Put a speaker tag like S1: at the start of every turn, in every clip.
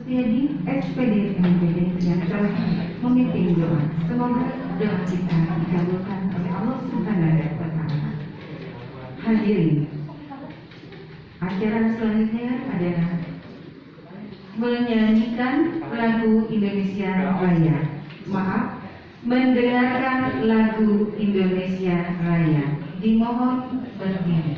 S1: Jadi SPD MPD yang telah memimpin doa. Semoga doa kita dikabulkan oleh Allah Subhanahu wa Ta'ala. Hadirin, acara selanjutnya adalah menyanyikan lagu Indonesia Raya. Maaf, mendengarkan lagu Indonesia Raya. Dimohon berdiri.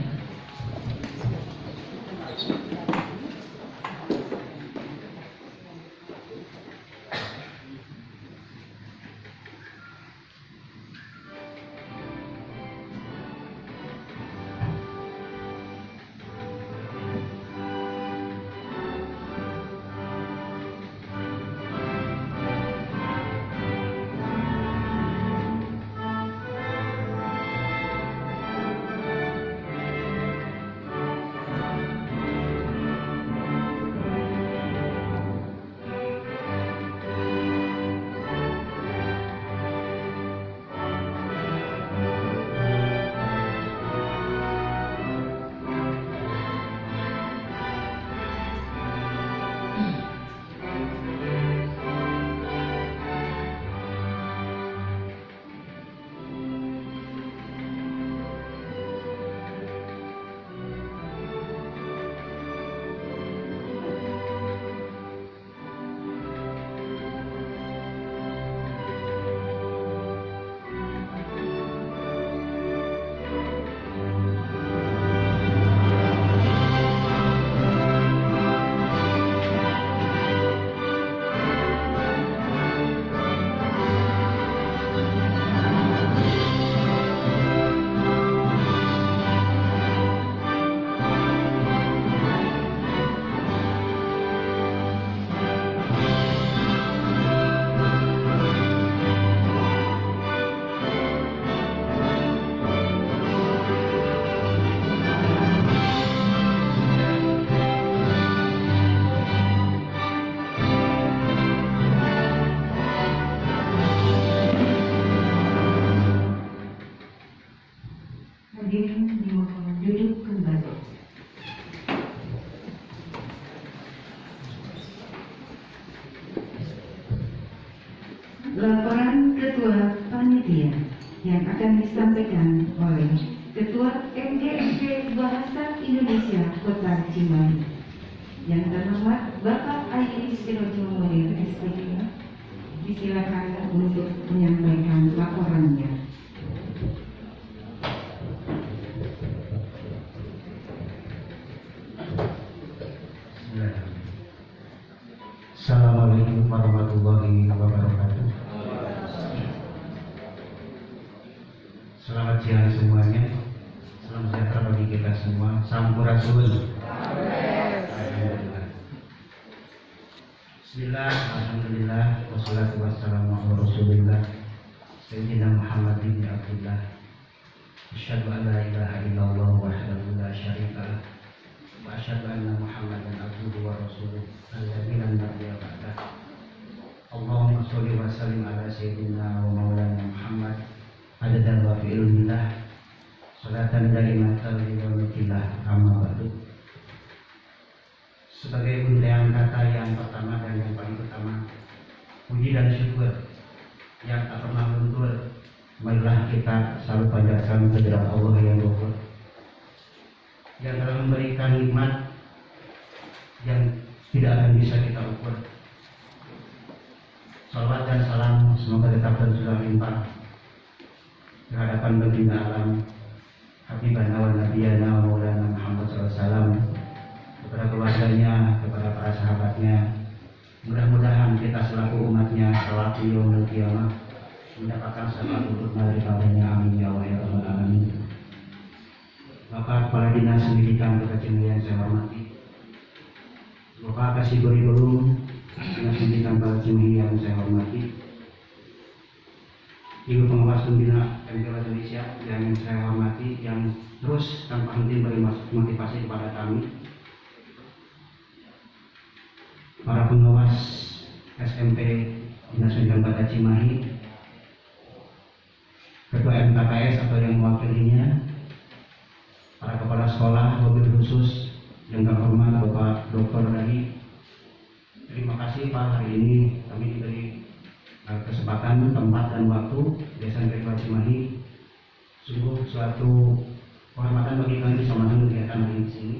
S1: Hadirin dimohon duduk kembali. Laporan Ketua Panitia yang akan disampaikan oleh Ketua MGSP Bahasa Indonesia Kota Cimahi yang terhormat Bapak Ayi Sirojo Munir SPG. Disilakan untuk menyampaikan laporannya.
S2: Assalamualaikum warahmatullahi wabarakatuh. Selamat siang semuanya. Salam sejahtera bagi kita semua. Sampurasun. Bismillah, alhamdulillah, wassalatu wassalamu ala rasulillah Sayyidina Muhammad bin Abdullah. Asyhadu an la ilaha illallah wahdahu la syarika lah wa asyhadu anna Muhammadan abduhu wa rasuluh alladzi la nabiyya ba'dah. Allahumma sholli wa sallim ala sayyidina wa maulana Muhammad adada wa fi ilmillah salatan daimatan li yaumillah amma ba'du. Sebagai untayan kata yang pertama dan yang paling utama, puji dan syukur yang tak pernah luntur, marilah kita selalu panjatkan kehadirat Allah yang Ghafur, yang telah memberikan nikmat yang tidak akan bisa kita ukur. Salawat dan salam semoga tetap tercurah limpah di hadapan baginda alam Habibana wa Nabiyana wa Maulana Muhammad SAW, kepada keluarganya, kepada para sahabatnya. Mudah-mudahan kita selaku umatnya kelak di yaumil qiyamah mendapatkan syafaat dari padanya. Amin ya Allah ya rabbal alamin. Bapak Kepala Dinas Pendidikan Kota Cimahi yang saya hormati, Bapak Kasih Kurikulum Dinas Pendidikan Kota Cimahi yang saya hormati, Ibu Pengawas Pembina MPK Indonesia yang saya hormati, yang terus tanpa henti beri motivasi kepada kami, para pengawas SMP Dinas Pendidikan Kota Cimahi, Ketua MKKS atau yang mewakilinya, para kepala sekolah, mobil khusus yang terhormat Bapak Dr. Radi, Terima kasih Pak, hari ini kami diberi kesempatan, tempat dan waktu Desa Negeri Cimahi. Sungguh suatu kehormatan bagi kami bisa menanggung kegiatan hari ini di sini.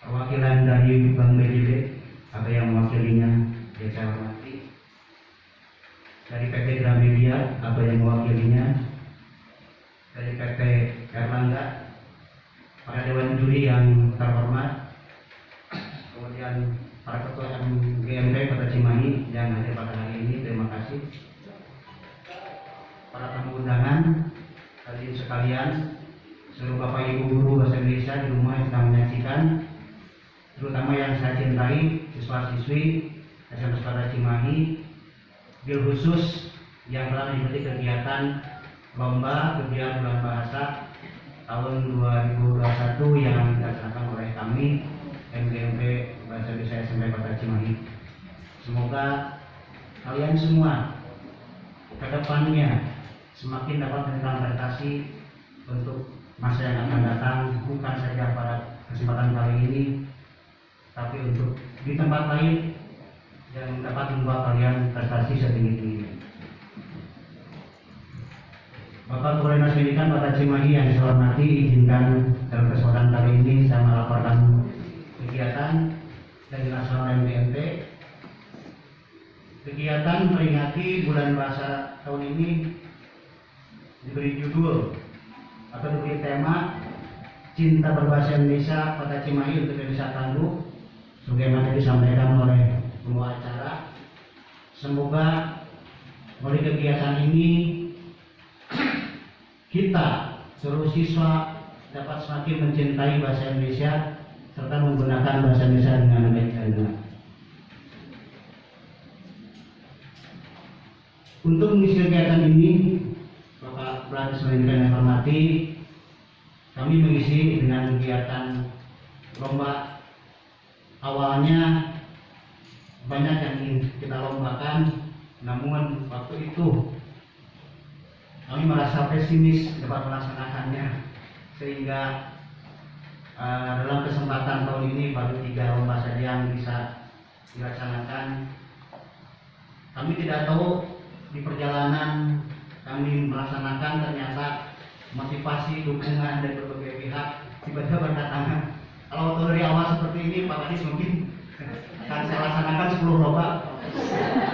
S2: Perwakilan dari Bank BJB, ada yang mewakilinya, yang saya hormati. Dari PT Gramedia, ada yang mewakilinya. Dari PT Erlangga, para dewan juri yang terhormat, kemudian para ketua MGMP Kota Cimahi yang hadir pada hari ini, terima kasih. Para tamu undangan, hadirin sekalian, seluruh Bapak Ibu guru bahasa Indonesia di rumah yang sedang menyaksikan, terutama yang saya cintai, siswa-siswi SMP Kota Cimahi, bil khusus yang telah mengikuti kegiatan lomba kegiatan bulan bahasa tahun 2021 yang dilaksanakan oleh kami MGMP Bahasa Indonesia SMP Kota Cimahi. Semoga kalian semua ke depannya semakin dapat memberikan prestasi untuk masa yang akan datang, bukan saja pada kesempatan kali ini, tapi untuk di tempat lain yang dapat membuat kalian prestasi setinggi-tingginya. Bapak Kepala Dinas Pendidikan Kota Cimahi yang saya hormati, izinkan dalam kesempatan kali ini saya melaporkan kegiatan yang dilaksanakan MGMP. Kegiatan memperingati bulan bahasa tahun ini diberi judul atau diberi tema Cinta Berbahasa Indonesia Kota Cimahi untuk Indonesia Tangguh, sebagaimana disampaikan oleh pembawa acara. Semoga melalui kegiatan ini kita seluruh siswa dapat semakin mencintai bahasa Indonesia serta menggunakan bahasa Indonesia dengan baik dan benar. Untuk mengisi kegiatan ini, Bapak Kepala Dinas Pendidikan yang hormati, kami mengisi dengan kegiatan lomba. Awalnya banyak yang ingin kita lombakan, namun waktu itu kami merasa pesimis dapat melaksanakannya, sehingga dalam kesempatan tahun ini baru 3 lomba saja yang bisa dilaksanakan. Kami tidak tahu di perjalanan kami melaksanakan ternyata motivasi, dukungan dari berbagai pihak tiba-tiba berdatangan. Kalau waktu dari awal seperti ini, Pak Kadis mungkin akan saya laksanakan 10 lomba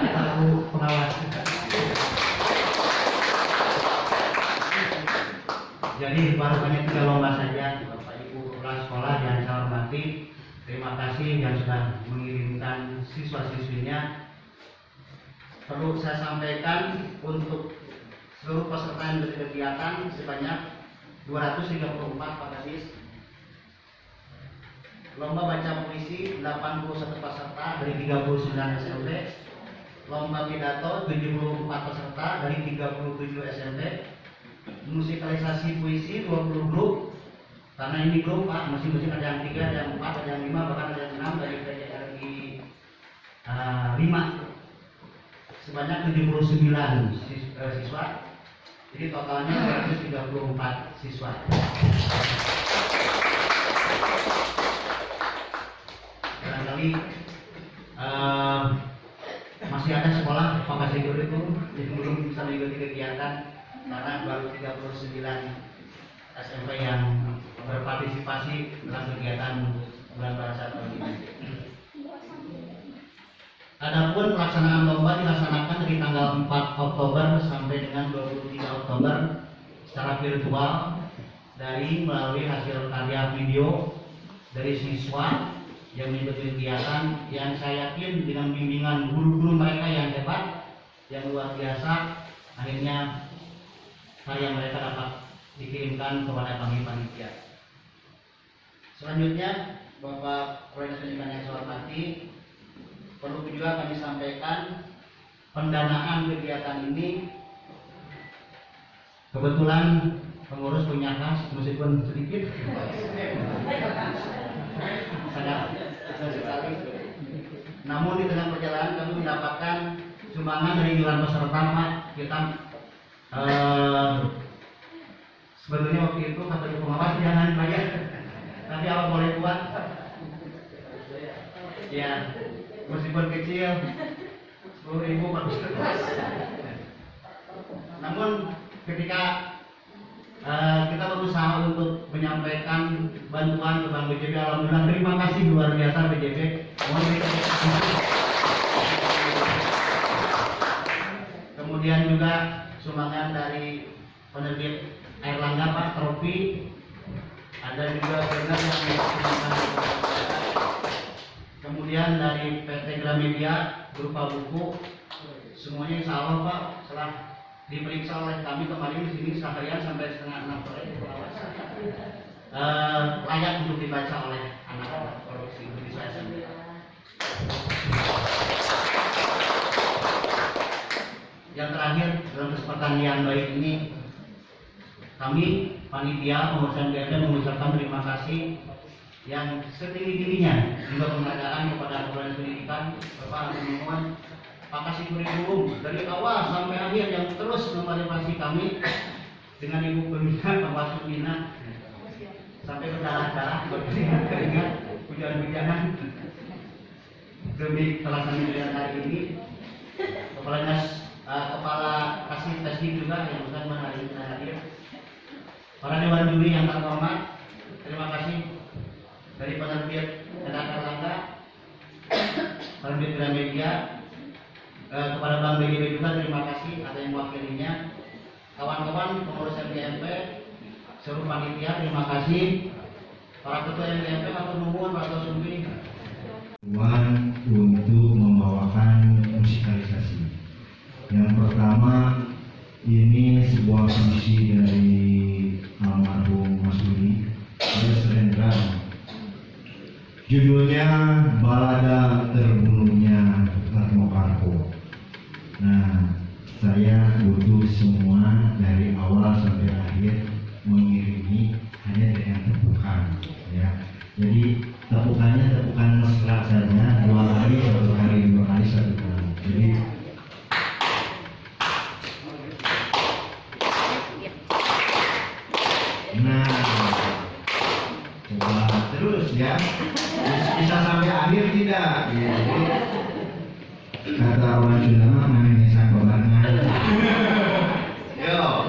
S2: atau pengawas. Jadi baru hanya 3 lomba saja. Bapak Ibu kepala sekolah yang saya hormati, terima kasih yang sudah mengirimkan siswa-siswinya. Perlu saya sampaikan untuk seluruh peserta yang berkegiatan sebanyak 234 Pak Kadis. Lomba baca puisi 81 peserta dari 39 SMP. Lomba pidato 74 peserta dari 37 SMP. Musikalisasi puisi 20 grup, karena ini grup Pak, masing-masing ada yang 3, ada yang 4, ada yang 5, bahkan ada yang 6 dari 5. Sebanyak 79 siswa. Jadi totalnya 234 siswa. Barangkali masih ada sekolah Pak Kasih Guru itu yang belum bisa mengikuti kegiatan karena baru 39 SMP yang berpartisipasi dalam kegiatan bulan bahasa tahun ini. Adapun pelaksanaan lomba dilaksanakan dari tanggal 4 Oktober sampai dengan 23 Oktober secara virtual dari melalui hasil karya video dari siswa yang mengikuti kegiatan yang saya yakin dengan bimbingan guru-guru mereka yang hebat, yang luar biasa, akhirnya karya mereka dapat dikirimkan kepada kami panitia. Selanjutnya, Bapak Kepala Dinas Pendidikan yang saya hormati, perlu juga kami sampaikan pendanaan kegiatan ini. Kebetulan pengurus punya kas, meskipun sedikit, sangat sekali. Namun di tengah perjalanan kami mendapatkan sumbangan dari iuran peserta, Pak. Kita sebetulnya waktu itu kata pengawas jangan bayar, tapi apa boleh buat? Ya, meskipun kecil 10.000 bagus terus. Namun ketika kita berusaha untuk menyampaikan bantuan ke Bank BJB, alhamdulillah terima kasih luar biasa BJB. Kemudian juga sumbangan dari penerbit Airlangga Pak Trofi, ada juga benar yang menyumbangkan. Kemudian dari PT Gramedia berupa buku, semuanya insya Allah Pak setelah diperiksa oleh kami kemarin di sini seharian sampai setengah 6 sore layak untuk dibaca oleh anak-anak produksi Indonesia SMP. Yang terakhir dalam kesempatan yang baik ini, kami panitia pengurusan BMD mengucapkan terima kasih yang setinggi-tingginya juga penghargaan kepada Kementerian Pendidikan Bapak Memohon Pakasih Kurikulum dari awal sampai akhir yang terus memotivasi kami dengan Ibu Pembina Bapak Sumina sampai berdarah-darah berkeringat hujan-hujanan demi pelaksanaan ujian hari ini. Kepala Kasih Tesdik juga yang bukan hari ini hadir. Para dewan juri yang terhormat, terima kasih dari penerbit Airlangga, penerbit Gramedia, kepada Bank BJB juga terima kasih ada yang mewakilinya. Kawan-kawan pengurus MGMP, seluruh panitia terima kasih. Para ketua MGMP matur nuwun Pak Sumbi.
S3: Untuk membawakan musikalisasi. Yang pertama, ini sebuah puisi dari almarhum Mas Dudi, Serendra. Judulnya Balada Terbunuhnya Karmo. Nah, saya butuh semua dari awal sampai akhir mengiringi hanya dengan tepukan, ya. Jadi tepukannya tepukan mesra saja, 2 kali, 1 kali, 2 kali, 1 kali. Jadi nah, coba terus ya, bisa sampai akhir tidak? Ya, jadi, kata orang Sunda mah namanya sangkolangan. Yo.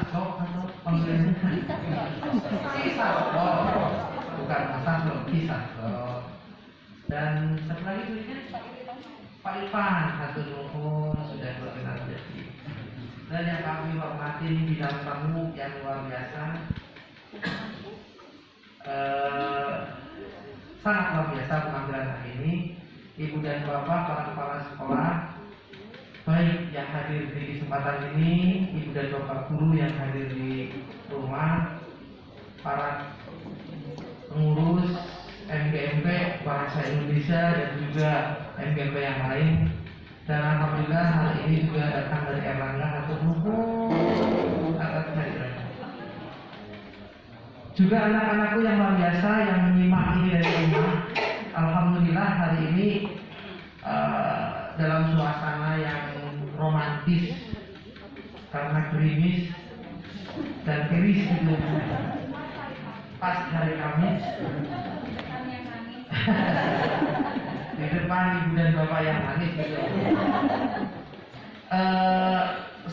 S2: Sasro atau panggilannya Sisasro, bukan Sasro, Sisasro. Dan satu lagi tulisnya Pak Ipan, satu nuhun sudah berkenan jadi. Dan yang kami hormati bidang tamu yang luar biasa, sangat luar biasa penampilan hari ini. Ibu dan bapak, para kepala sekolah, baik yang hadir di kesempatan ini, ibu dan bapak guru yang hadir di rumah, para pengurus MGMP Bahasa Indonesia dan juga MGMP yang lain. Dan alhamdulillah hari ini juga datang dari Erlangga atau nuhun atas kehadirannya. Juga anak-anakku yang luar biasa yang menyimak ini dari rumah. Alhamdulillah hari ini dalam suasana yang romantis karena gerimis dan tiris gitu. Pas hari Kamis di depan ibu dan bapak yang manis gitu.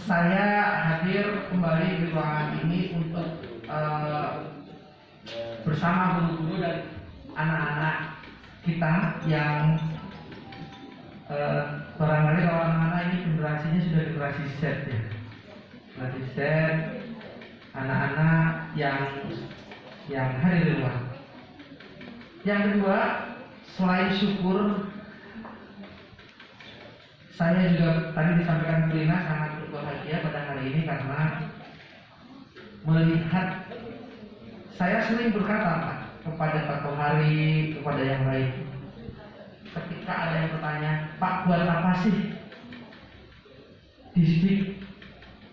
S2: Saya hadir kembali di ruangan ini untuk bersama guru-guru dan anak-anak kita yang barangkali kalau anak-anak ini generasinya sudah generasi Z ya. Generasi Z, anak-anak yang hadir di rumah. Yang kedua, selain syukur, saya juga tadi disampaikan Bu Lina sangat berbahagia pada hari ini karena melihat, saya sering berkata Pak, kepada Pak Tohari, kepada yang lain, ketika ada yang bertanya, Pak buat apa sih Disdik?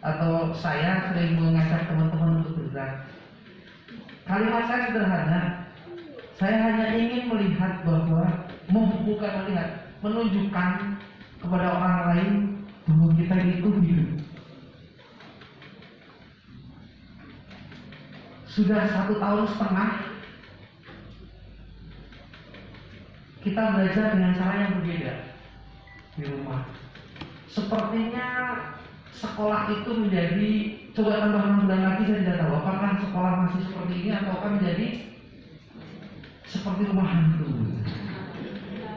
S2: Atau saya sering mengajak teman-teman untuk bergerak. Kalimat saya sederhana, saya hanya ingin melihat bahwa, bukan melihat, menunjukkan kepada orang lain bahwa kita itu hidup. Sudah 1,5 tahun kita belajar dengan cara yang berbeda di rumah. Sepertinya sekolah itu menjadi, coba tambah 6 bulan lagi saya tidak tahu apakah sekolah masih seperti ini atau akan menjadi seperti rumah hantu.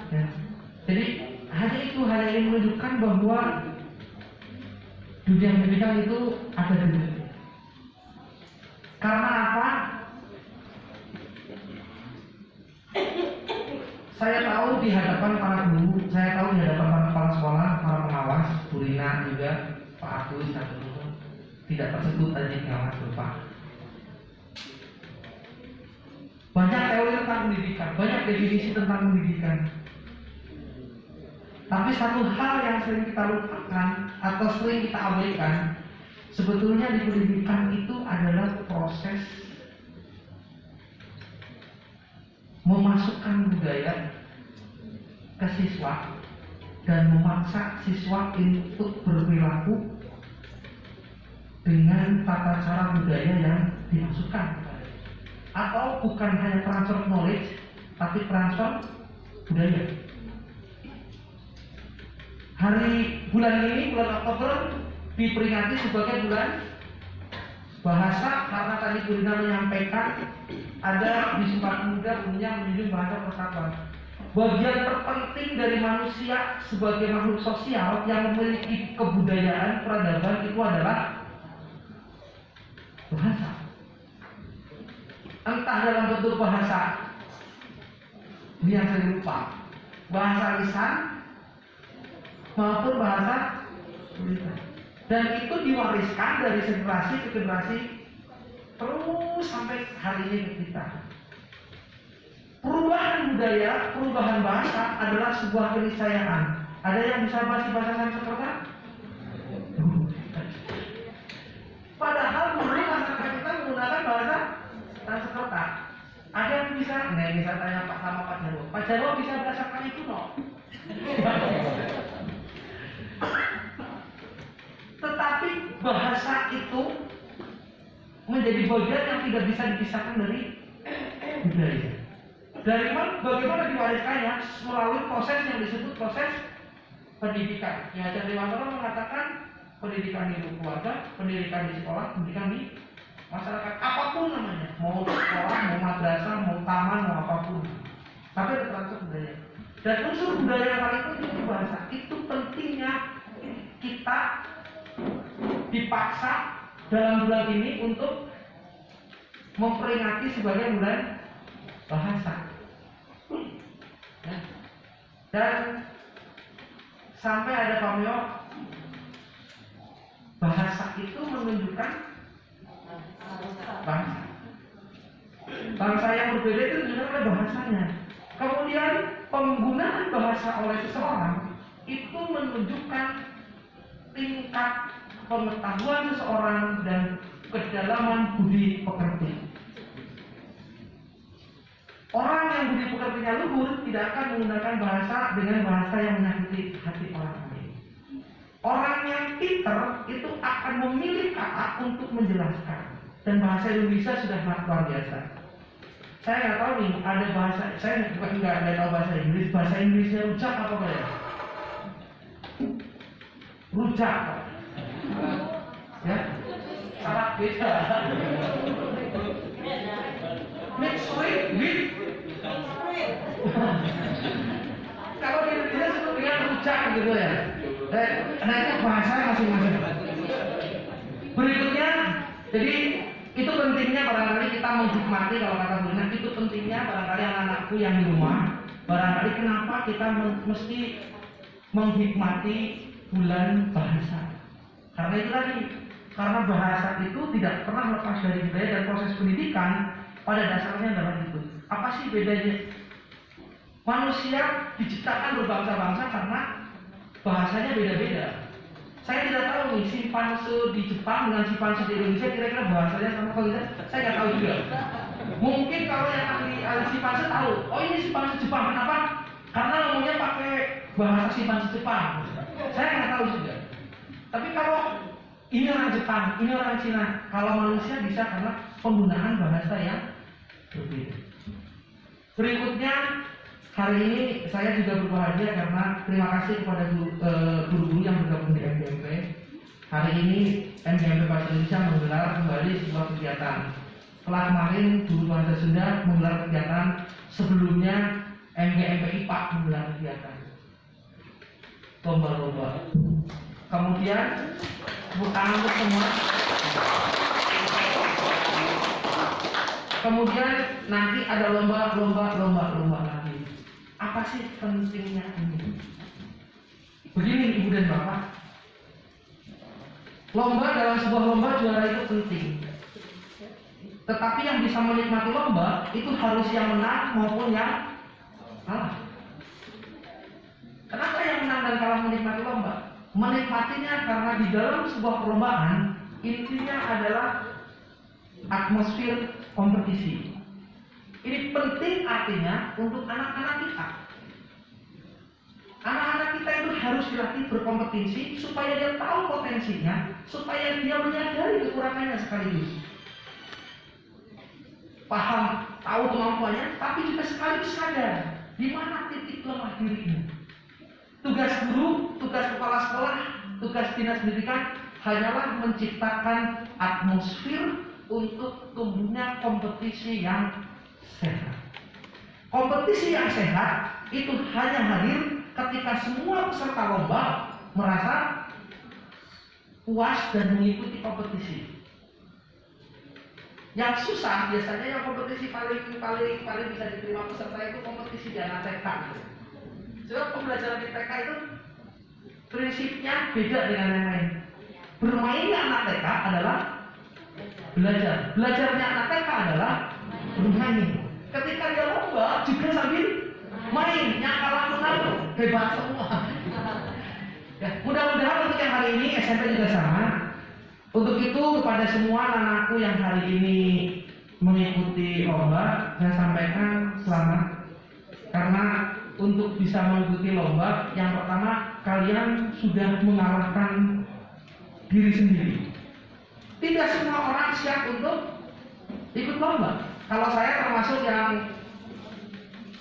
S2: Ya. Jadi hanya itu, hanya ingin menunjukkan bahwa dunia pendidikan itu ada di dunia. Karena apa? Saya tahu di hadapan para guru, saya tahu di hadapan para kepala sekolah, para pengawas, Bu Rina juga, Pak Agus, tidak tersebut tadi pengawas Bapak. Banyak teori tentang pendidikan, banyak definisi tentang pendidikan. Tapi satu hal yang sering kita lupakan atau sering kita abaikan, sebetulnya di pendidikan itu adalah proses memasukkan budaya ke siswa dan memaksa siswa untuk berperilaku dengan tata cara budaya yang dimasukkan. Atau bukan hanya transfer knowledge, tapi transfer budaya. Bulan ini, bulan Oktober, diperingati sebagai bulan bahasa karena tadi Bu Rina menyampaikan ada di Sumpah Pemuda punya menjunjung bahasa persatuan. Bagian terpenting dari manusia sebagai makhluk sosial yang memiliki kebudayaan peradaban itu adalah bahasa. Entah dalam bentuk bahasa, ini yang saya lupa, bahasa lisan maupun bahasa tulisan. Dan itu diwariskan dari generasi ke generasi terus sampai hari ini ke kita. Perubahan budaya, perubahan bahasa adalah sebuah keniscayaan. Ada yang bisa bahasa Sanskerta? Padahal dulu masyarakat kita menggunakan bahasa Sanskerta. Ada yang bisa, bisa tanya Pak sama Pak Jarwo. Pak Jarwo bisa bahasa Kali Kuno. Tetapi bahasa itu menjadi bagian yang tidak bisa dipisahkan dari budaya. Dari mana, bagaimana diwariskannya? Melalui proses yang disebut proses pendidikan. Ki Hajar Dewantara mengatakan
S4: pendidikan di keluarga, pendidikan di sekolah, pendidikan di masyarakat, apapun namanya, mau sekolah, mau madrasah, mau taman, mau apapun, tapi ada transfer budaya. Dan unsur budaya yang paling penting itu bahasa. Itu pentingnya kita dipaksa dalam bulan ini untuk memperingati sebagai bulan bahasa. Ya. Dan sampai ada pameo, bahasa itu menunjukkan bangsa. Bangsa yang berbeda itu ditunjukkan oleh bahasanya. Kemudian penggunaan bahasa oleh seseorang itu menunjukkan tingkat pengetahuan seseorang dan kedalaman budi pekerti. Orang yang budi pekertinya luhur tidak akan menggunakan bahasa dengan bahasa yang menyakiti hati orang lain. Orang yang pinter itu akan memilih kata untuk menjelaskan. Dan bahasa Indonesia sudah luar biasa. Saya nggak tahu nih, ada bahasa, saya nggak tahu bahasa Inggris. Bahasa Inggrisnya rujak apa ya? Rujak, ya, salah beda. Mixed with kalau di Indonesia sebut dengan rujak gitu ya. Nah itu bahasa masing-masing. Berikutnya, jadi itu pentingnya barangkali kita menghikmati, kalau kata Bu Lina, itu pentingnya barangkali anak-anakku yang di rumah, barangkali kenapa kita mesti menghikmati bulan bahasa. Karena itu tadi, karena bahasa itu tidak pernah lepas dari budaya, dan proses pendidikan pada dasarnya adalah itu. Apa sih bedanya? Manusia diciptakan berbangsa-bangsa karena bahasanya beda-beda. Saya tidak tahu nih, simpanse di Jepang dengan simpanse di Indonesia kira-kira bahasanya sama atau tidak. Saya nggak tahu juga. Mungkin kalau yang ahli simpanse tahu. Oh ini simpanse Jepang, kenapa? Karena ngomongnya pakai bahasa simpanse Jepang. Saya nggak tahu juga. Tapi kalau ini orang Jepang, ini orang Cina, kalau manusia bisa karena penggunaan bahasa yang berbeda. Berikutnya, hari ini saya juga berbahagia karena terima kasih kepada guru-guru yang bergabung di MGMP. Hari ini MGMP Bahasa Indonesia menggelar kembali sebuah kegiatan. Setelah kemarin guru bahasa Sunda menggelar kegiatan, sebelumnya MGMP IPA menggelar kegiatan lomba-lomba. Kemudian bukan untuk semua. Kemudian nanti ada lomba lagi. Apa sih pentingnya ini? Begini Ibu dan Bapak, lomba dalam sebuah lomba juara itu penting. Tetapi yang bisa menikmati lomba itu harus yang menang maupun yang kalah. Kenapa yang menang dan kalah menikmati lomba? Menikmatinya karena di dalam sebuah perlombaan intinya adalah atmosfer kompetisi. Ini penting artinya untuk anak-anak kita. Anak-anak kita itu harus dilatih berkompetisi supaya dia tahu potensinya, supaya dia menyadari kekurangannya sekaligus. Paham, tahu kemampuannya, tapi juga sekaligus sadar di mana titik lemah dirinya. Tugas guru, tugas kepala sekolah, tugas dinas pendidikan hanyalah menciptakan atmosfer untuk tumbuhnya kompetisi yang sehat. Kompetisi yang sehat itu hanya hadir ketika semua peserta lomba merasa puas dan mengikuti kompetisi. Yang susah biasanya yang kompetisi paling bisa diterima peserta itu kompetisi di anak TK. Sebab pembelajaran di TK itu prinsipnya beda dengan yang lain. Bermainnya anak TK adalah belajar. Belajarnya anak TK adalah bermain. Ketika dia lomba juga sambil main, yang kalah menang hebat semua. Ya, mudah-mudahan untuk yang hari ini SMP juga sama. Untuk itu kepada semua anakku yang hari ini mengikuti lomba, saya sampaikan selamat. Karena untuk bisa mengikuti lomba, yang pertama kalian sudah mengalahkan diri sendiri. Tidak semua orang siap untuk ikut lomba. Kalau saya termasuk yang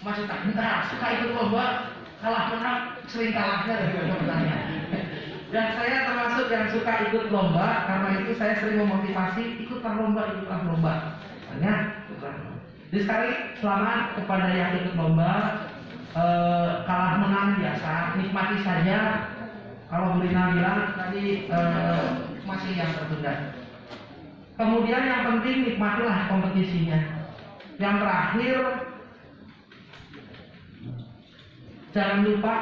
S4: masih tak suka ikut lomba, kalah menang sering kalahnya dari pemenangnya. Dan saya termasuk termasuk yang suka ikut lomba, karena itu saya sering memotivasi ikutlah lomba. Makanya, jadi sekali selamat kepada yang ikut lomba. Kalah menang biasa, nikmati saja. Kalau Bu Rina bilang tadi masih yang tertunda. Kemudian yang penting nikmatilah kompetisinya. Yang terakhir, jangan lupa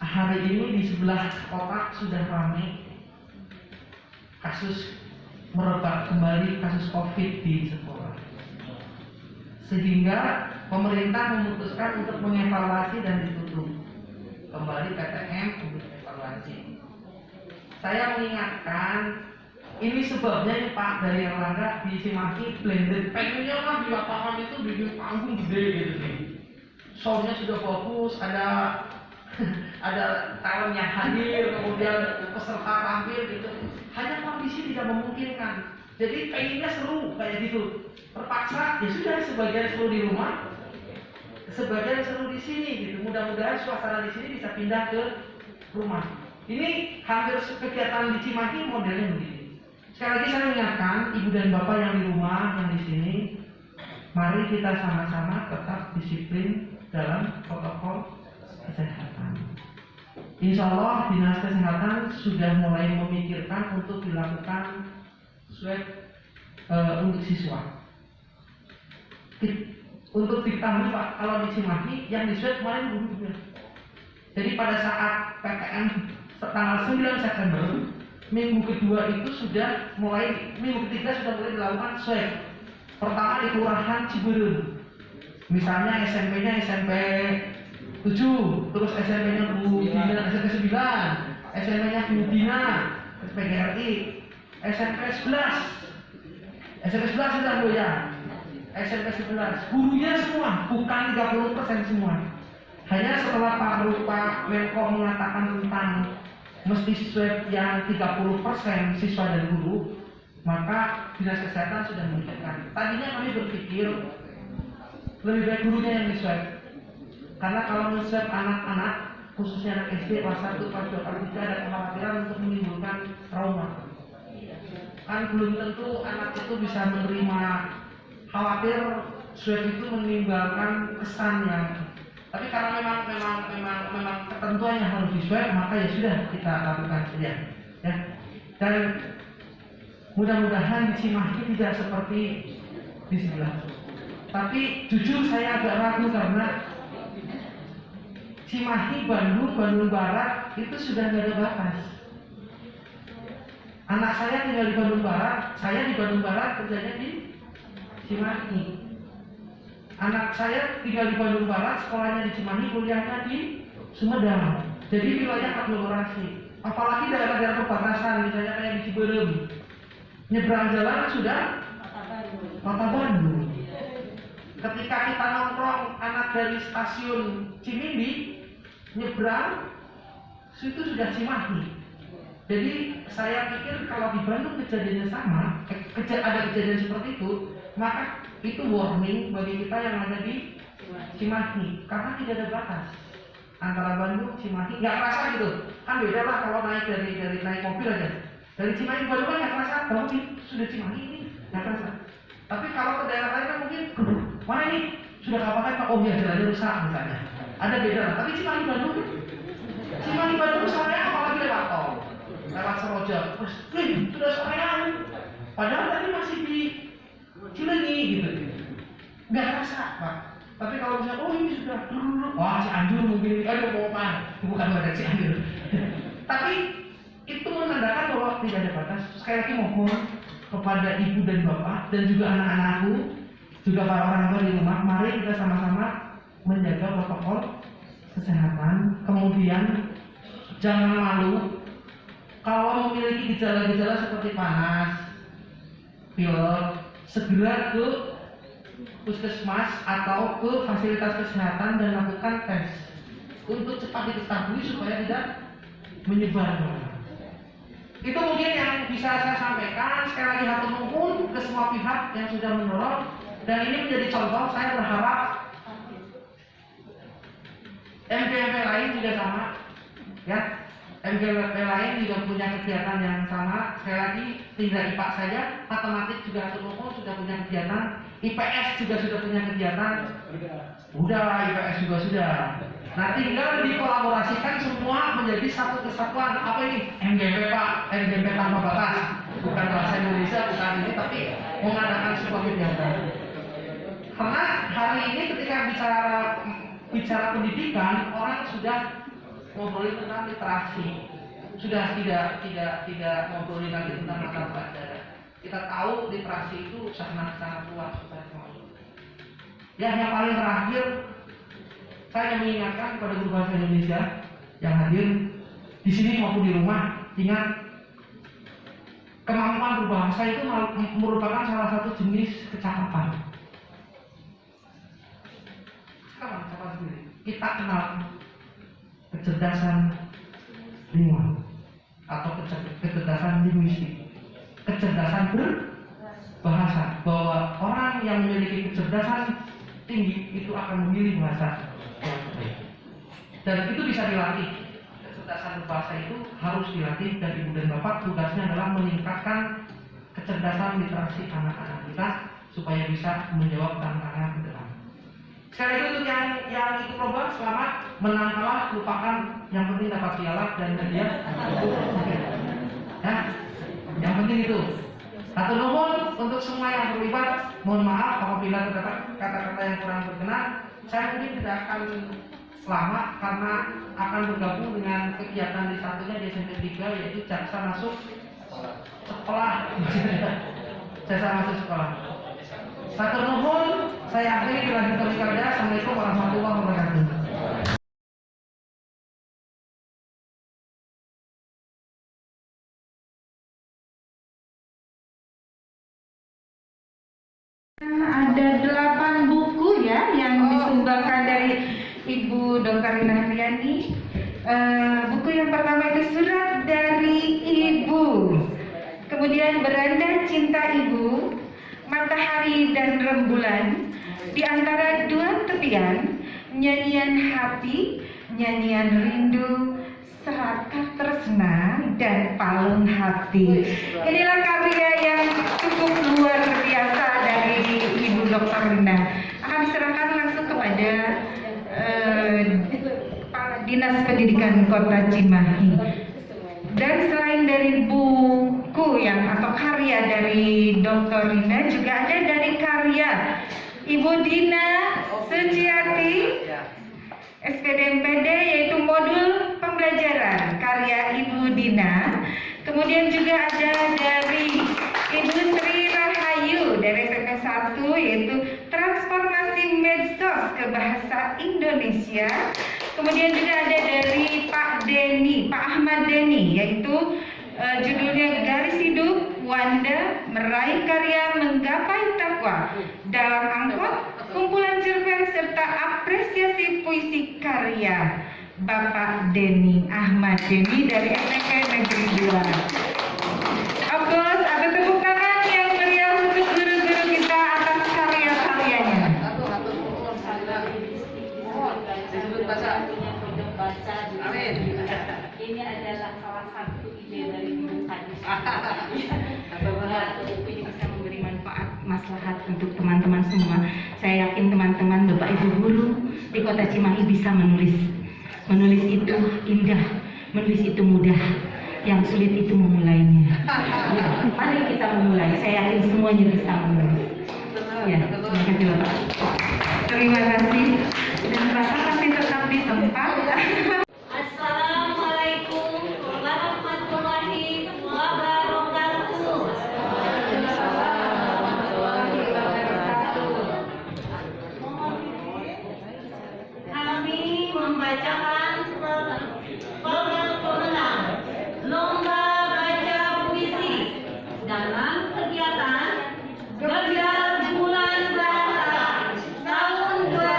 S4: hari ini di sebelah kotak sudah ramai kasus merebak kembali kasus COVID di sekolah. Sehingga pemerintah memutuskan untuk mengevaluasi dan ditutup kembali PTM untuk evaluasi. Saya mengingatkan, ini sebabnya nih Pak dari Erlangga di Cimahi blended. Pengennya mah di lapangan itu bikin panggung gede gitu nih. Soundnya sudah bagus, ada talent yang hadir, kemudian peserta tampil gitu. Hanya kondisi tidak memungkinkan. Jadi pengennya seru kayak gitu. Terpaksa ya sudah, sebagian seru di rumah, sebagian seru di sini gitu. Mudah-mudahan suasana di sini bisa pindah ke rumah. Ini hampir kegiatan di Cimahi modelnya begini. Sekali lagi saya mengingatkan ibu dan bapak yang di rumah, yang di sini, mari kita sama-sama tetap disiplin dalam protokol kesehatan. Insya Allah Dinas Kesehatan sudah mulai memikirkan untuk dilakukan swab untuk siswa. Untuk diketahui Pak, kalau di Cimahi yang di swab kemarin gurunya. Jadi pada saat PTM tanggal 9 September, minggu kedua itu sudah mulai, minggu ketiga sudah mulai dilakukan swab. Pertama di Kelurahan Ciberem. Misalnya SMP-nya SMP 7, terus SMP-nya Bu Dina, SMP 9, SMP-nya Bu Dina, SPGRI, SMP 11. SMP 11 sudah Bu ya. SMP 11, gurunya semua, bukan 30% semua. Hanya setelah Pak Menko mengatakan tentang mesti swab yang 30% siswa dan guru, maka Dinas Kesehatan sudah memikirkan. Tadinya kami berpikir lebih baik gurunya yang diswab, karena kalau men-swab anak-anak, khususnya anak SD kelas 1, kelas 2, kelas 3 ada kekhawatiran untuk menimbulkan trauma. Kan belum tentu anak itu bisa menerima, khawatir swab itu menimbulkan kesan yang. Tapi karena memang ketentuannya harus diswab, maka ya sudah kita lakukan saja. Ya. Dan mudah-mudahan di Cimahi tidak seperti di sebelah. Tapi jujur saya agak ragu karena Cimahi, Bandung Barat itu sudah tidak ada batas. Anak saya tinggal di Bandung Barat, saya di Bandung Barat, kerjanya di Cimahi. Anak saya tinggal di Bandung Barat, sekolahnya di Cimahi, kuliahnya di Sumedang. Jadi wilayah aglomerasi. Apalagi daerah-daerah perbatasan, misalnya kayak di Ciberem. Nyebrang jalan sudah Kota Bandung. Ketika kita nongkrong anak dari stasiun Cimindi, nyebrang, itu sudah Cimahi. Jadi saya pikir kalau di Bandung kejadiannya sama, ada kejadian seperti itu, maka itu warning bagi kita yang ada di Cimahi, karena tidak ada batas antara Bandung Cimahi. Nggak kerasa gitu, kan beda lah kalau naik dari naik mobil aja. Dari Cimahi ke Bandung kan nggak kerasa, kalau sudah Cimahi ini nggak kerasa. Tapi kalau ke daerah lain kan mungkin, mana ini sudah kapan Pak? Oh ya jalannya rusak misalnya. Ada beda lah. Tapi Cimahi Bandung soalnya apalagi lewat tol, lewat Seroja, terus sudah sorean. Padahal tadi masih di Cilenyi gitu. Nggak kerasa Pak. Tapi kalau misalnya oh ini sudah wah Cianjur mungkin, aduh mau apa? Bukan dari Cianjur. Tapi itu menandakan bahwa tidak ada batas. Sekali lagi mohon kepada ibu dan bapak dan juga anak-anakku, juga para orang tua di rumah, mari kita sama-sama menjaga protokol kesehatan. Kemudian jangan malu kalau memiliki gejala-gejala seperti panas, pilek, segera ke puskesmas atau ke fasilitas kesehatan dan lakukan tes untuk cepat diketahui supaya tidak menyebar. Itu mungkin yang bisa saya sampaikan. Sekali lagi hatur nuhun ke semua pihak yang sudah mendorong, dan ini menjadi contoh. Saya berharap MP lain juga sama, ya. MGWP lain juga punya kegiatan yang sama. Sekali lagi, tidak IPA saja, matematik juga satu umum sudah punya kegiatan, IPS juga sudah punya kegiatan. Udah lah, IPS juga sudah. Nah, tinggal dikolaborasikan semua menjadi satu kesatuan. Apa ini? MGP Pak, MGP tanpa batas. Bukan bahasa Indonesia, bukan ini, tapi mengadakan sebuah kegiatan. Karena hari ini ketika bicara pendidikan, orang sudah ngobrolin tentang literasi, sudah tidak ngobrolin lagi tentang mata pelajaran. Kita tahu literasi itu sangat luas. Ya, yang paling terakhir saya mengingatkan kepada guru bahasa Indonesia yang hadir di sini maupun di rumah, ingat kemampuan berbahasa itu merupakan salah satu jenis kecakapan. Kita kenal kecerdasan lingkungan atau kecerdasan linguistik, kecerdasan berbahasa, bahwa orang yang memiliki kecerdasan tinggi itu akan memilih bahasa yang terbaik, dan itu bisa dilatih. Kecerdasan berbahasa itu harus dilatih, dan ibu dan bapak tugasnya adalah meningkatkan kecerdasan literasi anak-anak kita supaya bisa menjawab tantangan ke depan. Sekali lagi untuk yang ikut lomba, selamat, menang kalah lupakan, yang penting dapat piala dan hadiah. Ya, yang penting itu. Satu nomor untuk semua yang terlibat, mohon maaf apabila terdapat kata-kata yang kurang berkenan. Saya mungkin tidak akan lama karena akan bergabung dengan kegiatan di satunya di SMP 3, yaitu jaksa masuk sekolah. Jaksa masuk sekolah. Satu nuhun, saya akhiri dilanjutkan kerja. Assalamualaikum warahmatullahi wabarakatuh.
S1: Ada 8 buku ya yang disumbangkan dari Ibu Dr. Rina Haryani. Buku yang pertama itu Surat dari Ibu, kemudian Beranda Cinta Ibu, Matahari dan Rembulan, Di Antara Dua Tepian, Nyanyian Hati, Nyanyian Rindu, Serakah Tresna, dan Palung Hati. Inilah karya yang cukup luar biasa dari Ibu Dr. Rina. Akan diserahkan langsung kepada Kepala Dinas Pendidikan Kota Cimahi. Dan selain dari buku atau karya dari Dr. Rina, juga ada dari karya Ibu Dina Suciati SPDMPD, yaitu modul pembelajaran karya Ibu Dina. Kemudian juga ada dari Ibu Sri Rahayu dari SMP 1, yaitu transformasi medsos ke bahasa Indonesia. Kemudian juga ada dari Pak Ahmad Deni, yaitu judulnya Garis Hidup Wanda Meraih Karya Menggapai Takwa dalam Angkot, kumpulan cerpen serta apresiasi puisi karya Bapak Ahmad Deni dari SMP Negeri 2. Aplaus atau tepuk tangan yang meriah untuk guru-guru kita atas karya-karyanya.
S5: Amin. Ini adalah salah satu ide dari guru tadi. Bahwa buku ini bisa memberi manfaat maslahat untuk teman-teman semua. Saya yakin teman-teman Bapak Ibu guru di Kota Cimahi bisa menulis. Menulis itu indah, menulis itu mudah. Yang sulit itu memulainya. Ya, mari kita memulai. Saya yakin semuanya bisa menulis. Ya, terima kasih Bapak.
S1: Terima kasih. Dan Bapak masih tetap di tempat.
S5: Assalamualaikum warahmatullahi wabarakatuh. Kami membacakan pemenang lomba baca puisi dalam kegiatan Gagal Bulan Bahasa tahun 2020.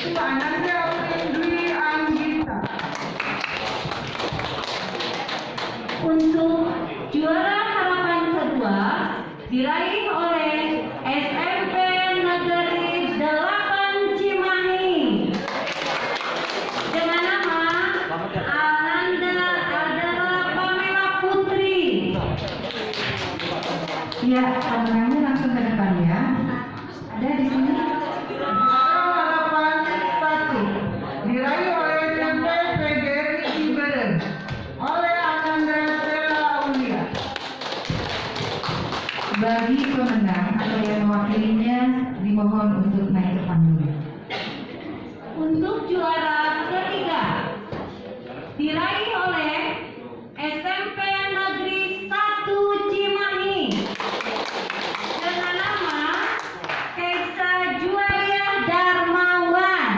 S1: yaitu Ananda Dwi Anggita.
S5: Untuk juara harapan kedua diraih oleh SMP Negeri 8 Cimahi dengan nama Ananda Adara Pamela Putri.
S1: Ya, pemenangnya langsung ke depan ya. Ada di sini. Harapan 1 diraih oleh SMP PGRI Ciberem oleh Ananda Stella Aulia. Bagi pemenang atau yang mewakilinya dimohon untuk naik ke panggung.
S5: Untuk juara ketiga diraih oleh SMP Negeri 1 Cimahi dengan nama Kaisa Jualia Darmawan.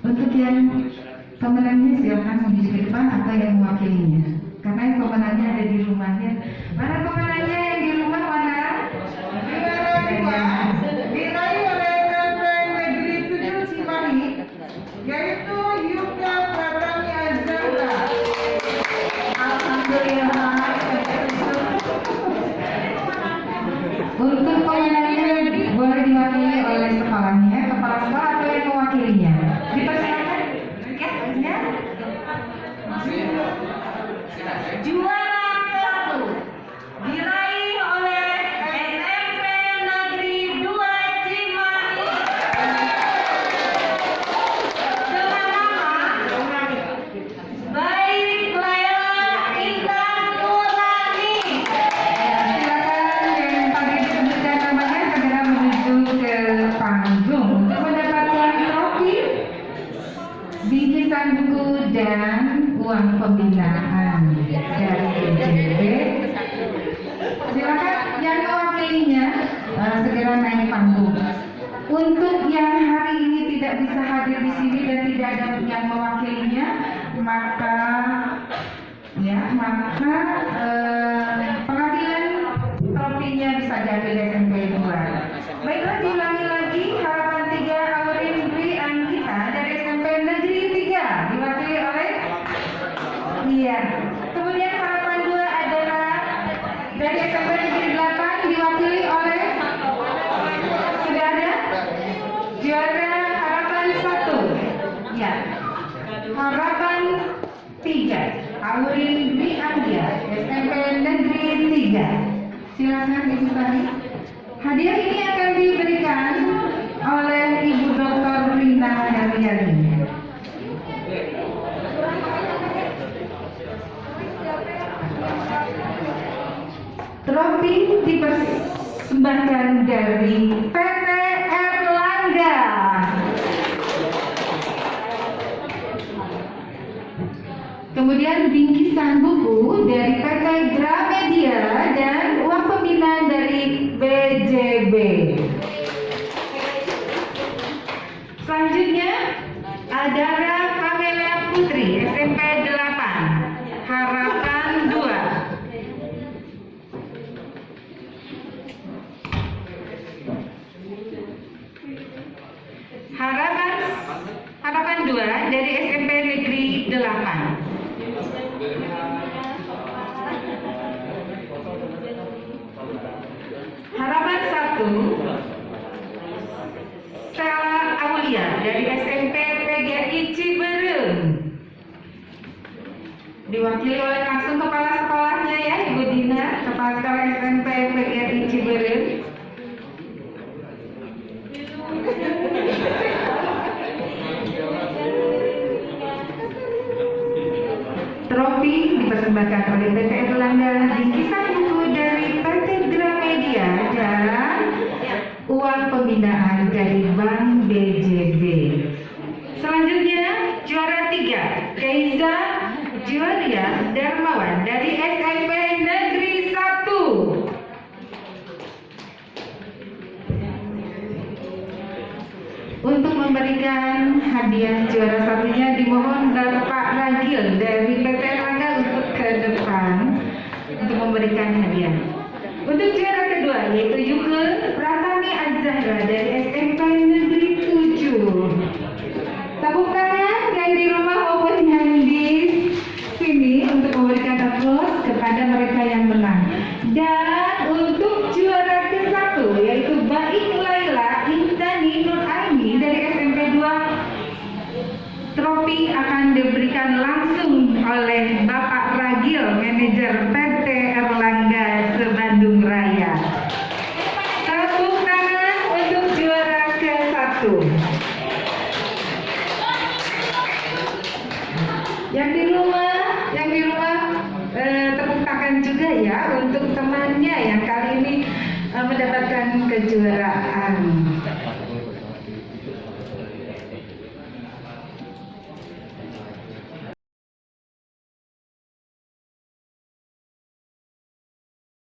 S1: Untuk yang pemenangnya silakan maju ke depan atau yang mewakilinya. Karena yang pemenangnya ada di rumahnya. Mana pemenangnya yang di rumah mana? Diraih oleh SMP Negeri 7 Cimahi, yaitu Yuka Pratami Azara. Alhamdulillah. Untuk pemenangnya boleh diwakili oleh sekolahnya, kepala sekolah atau yang mewakilinya. Dipersilakan. Ya.
S5: Juara satu diraih oleh SMP Negeri 2 Cimahi dengan nama Baik Laila Intan Nurani.
S1: Silakan yang tadi disebutkan namanya segera menuju ke panggung untuk mendapatkan trofi, bingkisan buku dan uang pembinaan dari BJB. Silakan yang mewakilinya segera naik panggung. Untuk yang hari ini tidak bisa hadir di sini dan tidak ada yang mewakilinya, maka pengambilan trofinya bisa diambil SMP 2. Baiklah, diulangi lagi harapan 3 Aurin Dwi Anggita dari SMP Negeri 3 diwakili oleh Kemudian harapan 2 adalah dari SMP Negeri 8 diwakili oleh sudah ada juara harapan 1. Ya. Harapan 3 Aurin Dwi Anggia SMP Negeri 3. Silakan Ibu Sari. Hadiah ini akan diberikan oleh Ibu Dr. Rina Heriani. Trofi dipersembahkan dari PT Erlangga. Kemudian bingkisan buku dari PT Gramedia dan uang pembinaan dari BJB. Selanjutnya Adara Pamela Putri SMP 8 harapan 2. Harapan 2 dari SMP Negeri 8. Harapan 1 Stella Aulia dari SMP PGRI Ciberem. Diwakili oleh langsung kepala sekolahnya ya, Ibu Dina, kepala sekolah SMP PGRI Ciberem. Trofi dipersembahkan oleh PT Erlangga, bingkisan buku dari PT Gramedia dan uang pembinaan dari Bank BJB. Selanjutnya juara 3 Keiza Jualia Darmawan dari SMP Negeri 1. Untuk memberikan hadiah juara satunya dimohon Bapak Ragil dari PT Erlangga untuk ke depan untuk memberikan hadiah. Untuk juara kedua yaitu Yuke Pratami Azahra dari SMP Negeri 7. Dan untuk juara ke-1 yaitu Baik Laila Indani Nur Aini dari SMP 2, trofi akan diberikan langsung oleh Bapak Ragil, manajer PT Erlangga Sebandung Raya. Tepuk tangan untuk juara ke-1. Yang di rumah tepuk tangan juga ya untuk temannya yang kali ini mendapatkan kejuaraan.